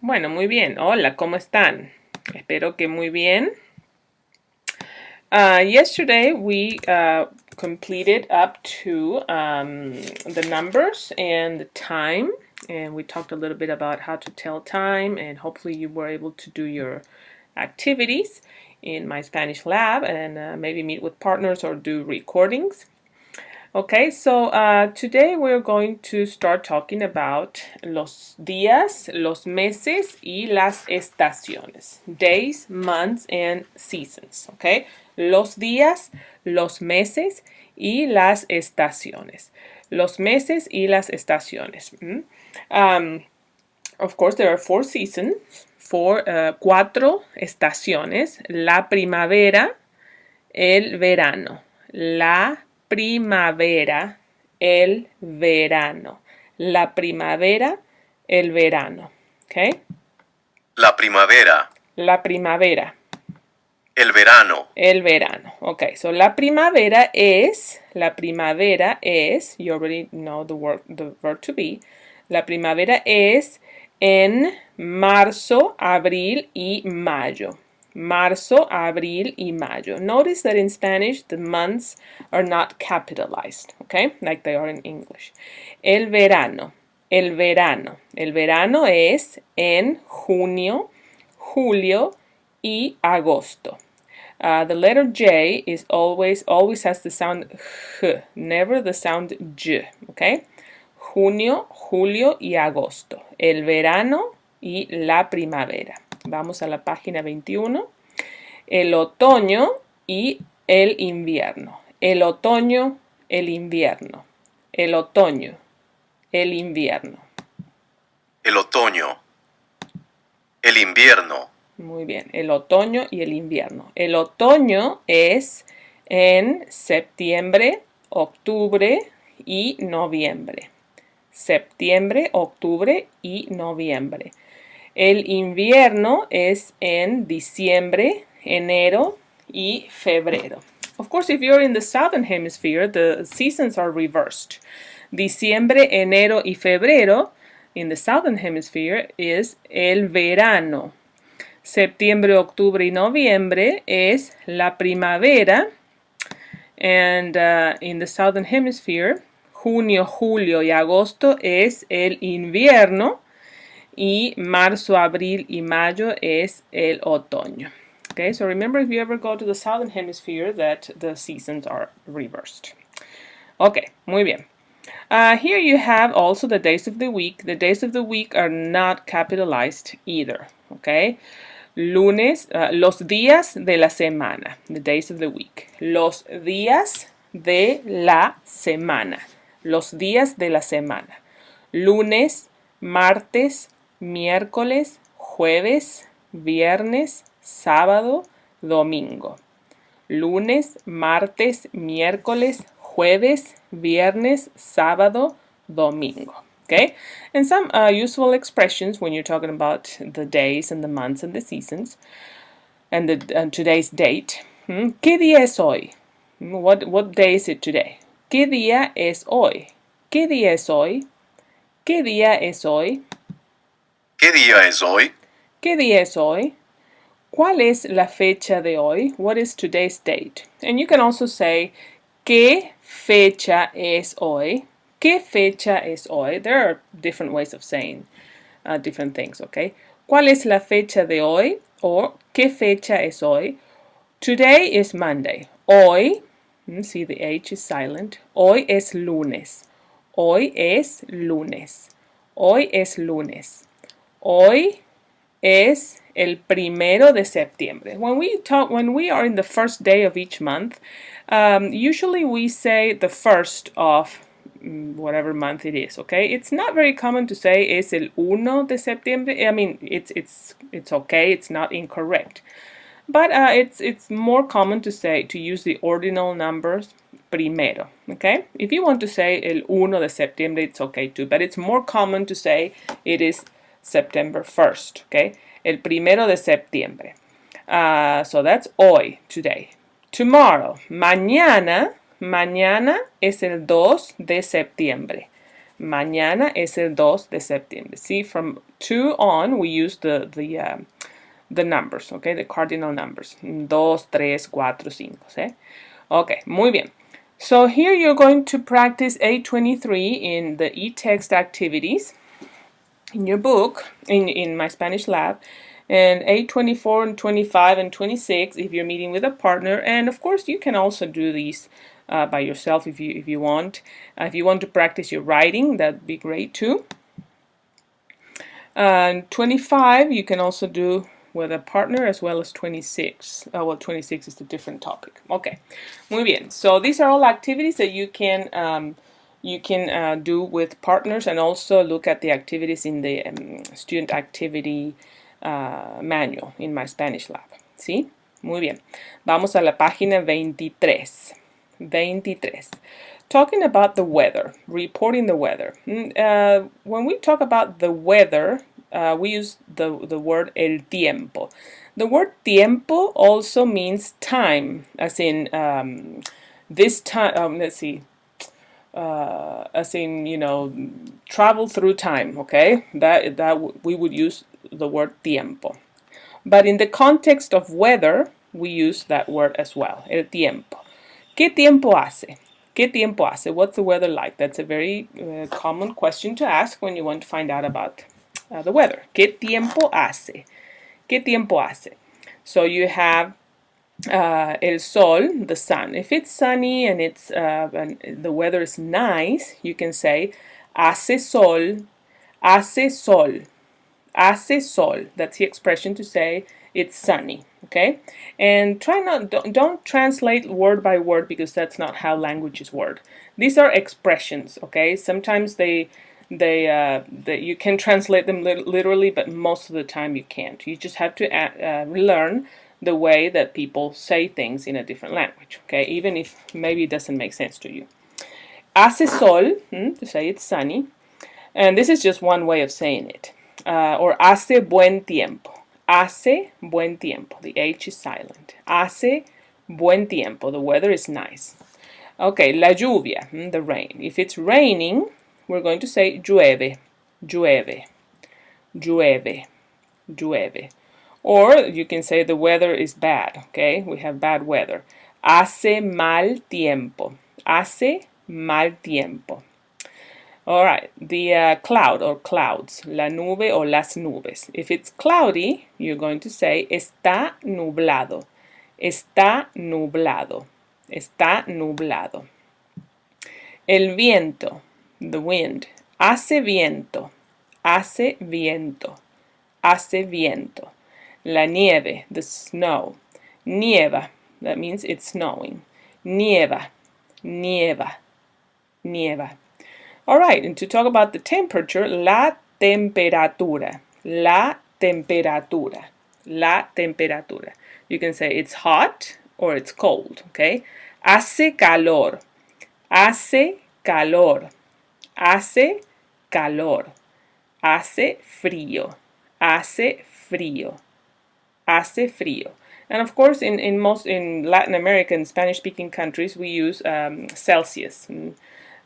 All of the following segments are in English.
Bueno, muy bien. Hola, ¿cómo están? Espero que muy bien. Yesterday we completed up to the numbers and the time, and we talked a little bit about how to tell time, and hopefully you were able to do your activities in my Spanish lab and maybe meet with partners or do recordings. Okay, so today we're going to start talking about los días, los meses y las estaciones. Days, months, and seasons. Okay, los días, los meses y las estaciones. Los meses y las estaciones. Of course, there are four seasons, cuatro estaciones: la primavera, el verano, la primavera, el verano, la primavera, el verano. Okay? La primavera, La primavera, el verano, el verano. Okay, so la primavera es, you already know the verb to be. La primavera es en marzo, abril y mayo. Marzo, abril y mayo. Notice that in Spanish the months are not capitalized, okay? Like they are in English. El verano, el verano. El verano es en junio, julio y agosto. The letter J is always has the sound H, never the sound J, okay? Junio, julio y agosto. El verano y la primavera. Vamos a la página 21. El otoño y el invierno. El otoño, el invierno. El otoño, el invierno. el otoño, el invierno, Muy bien, el otoño y el invierno. El otoño es en septiembre, octubre y noviembre. Septiembre, octubre y noviembre. El invierno es en diciembre, enero y febrero. Of course, if you're in the southern hemisphere, the seasons are reversed. Diciembre, enero y febrero in the southern hemisphere is el verano. Septiembre, octubre y noviembre es la primavera. And in the southern hemisphere, junio, julio y agosto es el invierno. Y marzo, abril y mayo es el otoño. Okay, so remember, if you ever go to the southern hemisphere, that the seasons are reversed. Okay, muy bien. Here you have also the days of the week. The days of the week are not capitalized either. Okay, lunes, los días de la semana, the days of the week. Los días de la semana. Los días de la semana. Lunes, martes, miércoles, jueves, viernes, sábado, domingo. Lunes, martes, miércoles, jueves, viernes, sábado, domingo. Okay? And some useful expressions when you're talking about the days and the months and the seasons and today's date. ¿Qué día es hoy? What day is it today? ¿Qué día es hoy? ¿Qué día es hoy? ¿Qué día es hoy? ¿qué día es hoy? ¿Qué día es hoy? ¿Cuál es la fecha de hoy? What is today's date? And you can also say, ¿qué fecha es hoy? ¿Qué fecha es hoy? There are different ways of saying different things, okay? ¿Cuál es la fecha de hoy? Or, ¿qué fecha es hoy? Today is Monday. Hoy, see the H is silent. Hoy es lunes. Hoy es lunes. Hoy es lunes. Hoy es el 1 de septiembre. When we are in the first day of each month, usually we say the first of whatever month it is, okay? It's not very common to say es el 1 de septiembre. I mean, it's okay, it's not incorrect. But it's more common to use the ordinal numbers primero, okay? If you want to say el 1 de septiembre, it's okay too, but it's more common to say it is September 1st, okay? El 1 de septiembre. So that's hoy, today. Tomorrow, mañana es el 2 de septiembre. Mañana es el 2 de septiembre. See, from 2 on, we use the numbers, okay, the cardinal numbers. 2, 3, 4, 5, ¿sí? Okay, muy bien. So here you're going to practice 823 in the e-text activities in your book, in My Spanish Lab, and 824 and 25 and 26 if you're meeting with a partner. And of course, you can also do these by yourself if you want. If you want to practice your writing, that'd be great too. And 25 you can also do with a partner, as well as 26. Well, 26 is a different topic. Okay, muy bien. So these are all activities that you can do with partners, and also look at the activities in the student activity manual in My Spanish Lab. ¿Sí? Muy bien. Vamos a la página 23. 23. Talking about the weather, reporting the weather. When we talk about the weather, we use the word el tiempo. The word tiempo also means time, as in this time. Let's see. As in, you know, travel through time. Okay, that we would use the word tiempo. But in the context of weather, we use that word as well, el tiempo. ¿Qué tiempo hace? ¿Qué tiempo hace? What's the weather like? That's a very common question to ask when you want to find out about the weather. ¿Qué tiempo hace? ¿Qué tiempo hace? So you have el sol, the sun. If it's sunny and and the weather is nice, you can say hace sol, hace sol, hace sol. That's the expression to say it's sunny. Okay, and don't translate word by word, because that's not how languages work. These are expressions. Okay, sometimes you can translate them literally, but most of the time you can't. You just have to learn the way that people say things in a different language. Okay, even if maybe it doesn't make sense to you. Hace sol, to say it's sunny, and this is just one way of saying it. Or hace buen tiempo. Hace buen tiempo. The H is silent. Hace buen tiempo. The weather is nice. Okay, la lluvia, the rain. If it's raining, we're going to say llueve, llueve, llueve, llueve. Or you can say the weather is bad. Okay, we have bad weather. Hace mal tiempo. Hace mal tiempo. All right, the cloud or clouds, la nube o las nubes. If it's cloudy, you're going to say está nublado, está nublado, está nublado. El viento, the wind. Hace viento, hace viento, hace viento. La nieve, the snow. Nieva, that means it's snowing. Nieva, nieva, nieva. All right, and to talk about the temperature, la temperatura, la temperatura, la temperatura. You can say it's hot or it's cold, okay? Hace calor, hace calor, hace calor, hace frío, hace frío, hace frío. And of course, in Latin American Spanish-speaking countries, we use Celsius.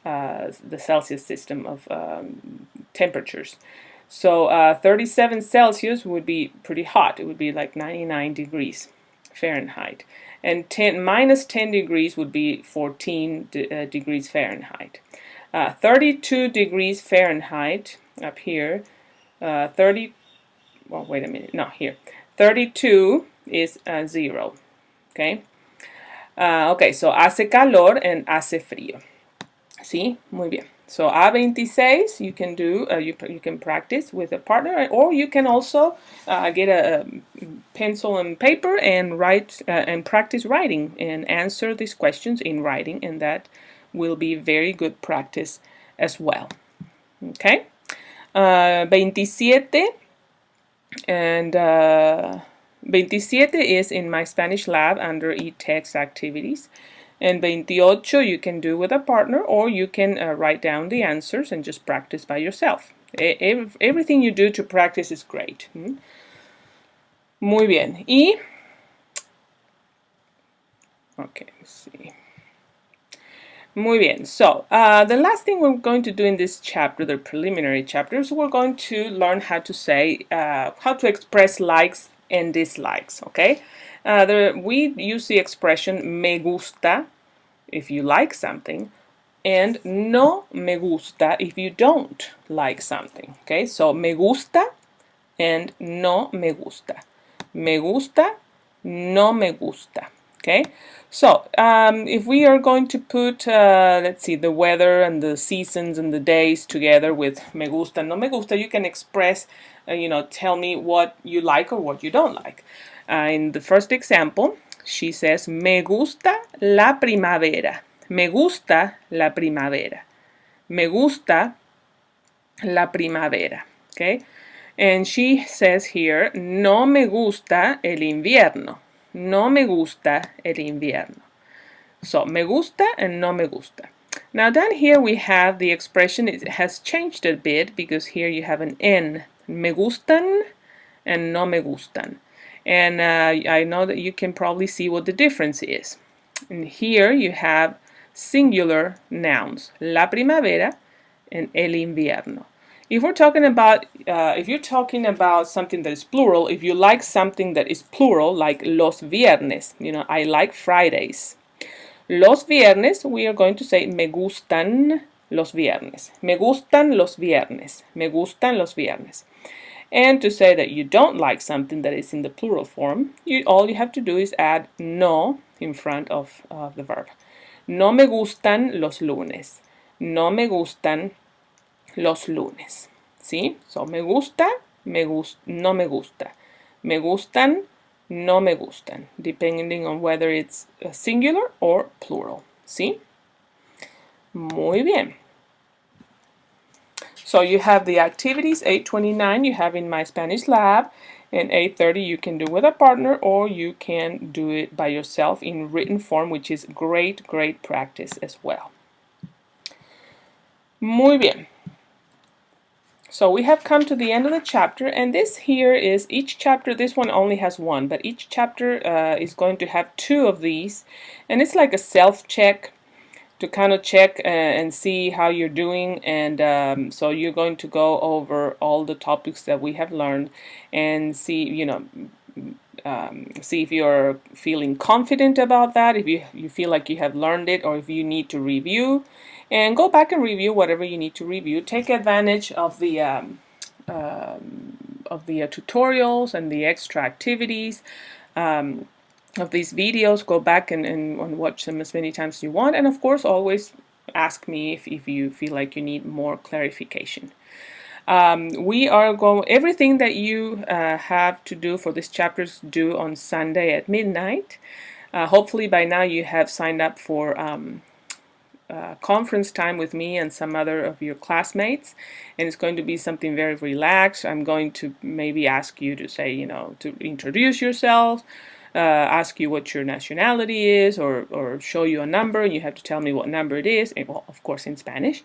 The Celsius system of temperatures. So 37 Celsius would be pretty hot. It would be like 99 degrees Fahrenheit. And minus 10 degrees would be 14 degrees Fahrenheit. 32 degrees Fahrenheit up here. 30, well, wait a minute, no, here. 32 is 0, okay? Okay, so hace calor and hace frío. Sí, muy bien. So A26 you can do, you can practice with a partner, or you can also get a pencil and paper and write and practice writing and answer these questions in writing, and that will be very good practice as well. Okay, 27 and 27 is in My Spanish Lab under e-text activities. And 28 you can do with a partner, or you can write down the answers and just practice by yourself. Everything you do to practice is great. Muy bien. Okay, let's see. Muy bien. So, the last thing we're going to do in this chapter, the preliminary chapters, we're going to learn how to say, how to express likes and dislikes, okay? We use the expression me gusta if you like something, and no me gusta if you don't like something, okay? So, me gusta and no me gusta. Me gusta, no me gusta, okay? So, if we are going to put, let's see, the weather and the seasons and the days together with me gusta, no me gusta, you can express, tell me what you like or what you don't like. In the first example, she says, me gusta la primavera. Me gusta la primavera. Me gusta la primavera, okay? And she says here, no me gusta el invierno. No me gusta el invierno. So, me gusta and no me gusta. Now down here we have the expression, it has changed a bit because here you have an N. Me gustan and no me gustan. And I know that you can probably see what the difference is. And here you have singular nouns. La primavera and el invierno. If we're talking about, if you're talking about something that is plural, if you like something that is plural, like los viernes, I like Fridays. Los viernes, we are going to say me gustan los viernes. Me gustan los viernes. Me gustan los viernes. And to say that you don't like something that is in the plural form, all you have to do is add no in front of the verb. No me gustan los lunes. No me gustan los lunes. ¿Sí? So, me gusta, no me gusta. Me gustan, no me gustan. Depending on whether it's singular or plural. ¿Sí? Muy bien. So, you have the activities, 8:29 you have in My Spanish Lab, and 8:30 you can do with a partner or you can do it by yourself in written form, which is great practice as well. Muy bien. So we have come to the end of the chapter, and this here is each chapter. This one only has one, but each chapter is going to have two of these, and it's like a self-check to kind of check and see how you're doing. And so you're going to go over all the topics that we have learned and see, see if you're feeling confident about that, if you feel like you have learned it, or if you need to review. And go back and review whatever you need to review. Take advantage of the tutorials and the extra activities of these videos. Go back and watch them as many times as you want. And of course, always ask me if you feel like you need more clarification. We are going, everything that you have to do for this chapter is due on Sunday at midnight. Hopefully by now you have signed up for conference time with me and some other of your classmates, and it's going to be something very relaxed. I'm going to maybe ask you to say, to introduce yourself, ask you what your nationality is, or show you a number, and you have to tell me what number it is, and, well, of course in Spanish.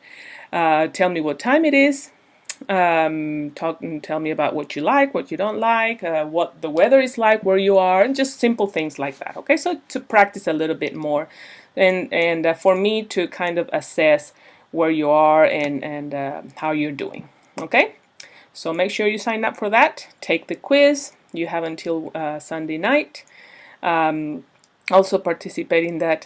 Tell me what time it is. Tell me about what you like, what you don't like, what the weather is like where you are, and just simple things like that. Okay, so to practice a little bit more, and for me to kind of assess where you are and how you're doing. Okay, so make sure you sign up for that. Take the quiz. You have until Sunday night. Also participate in that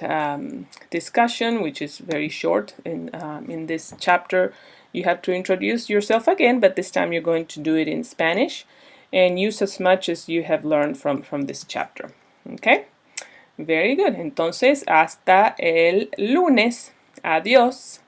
discussion, which is very short. In this chapter, you have to introduce yourself again, but this time you're going to do it in Spanish, and use as much as you have learned from this chapter. Okay? Very good. Entonces, hasta el lunes. Adiós.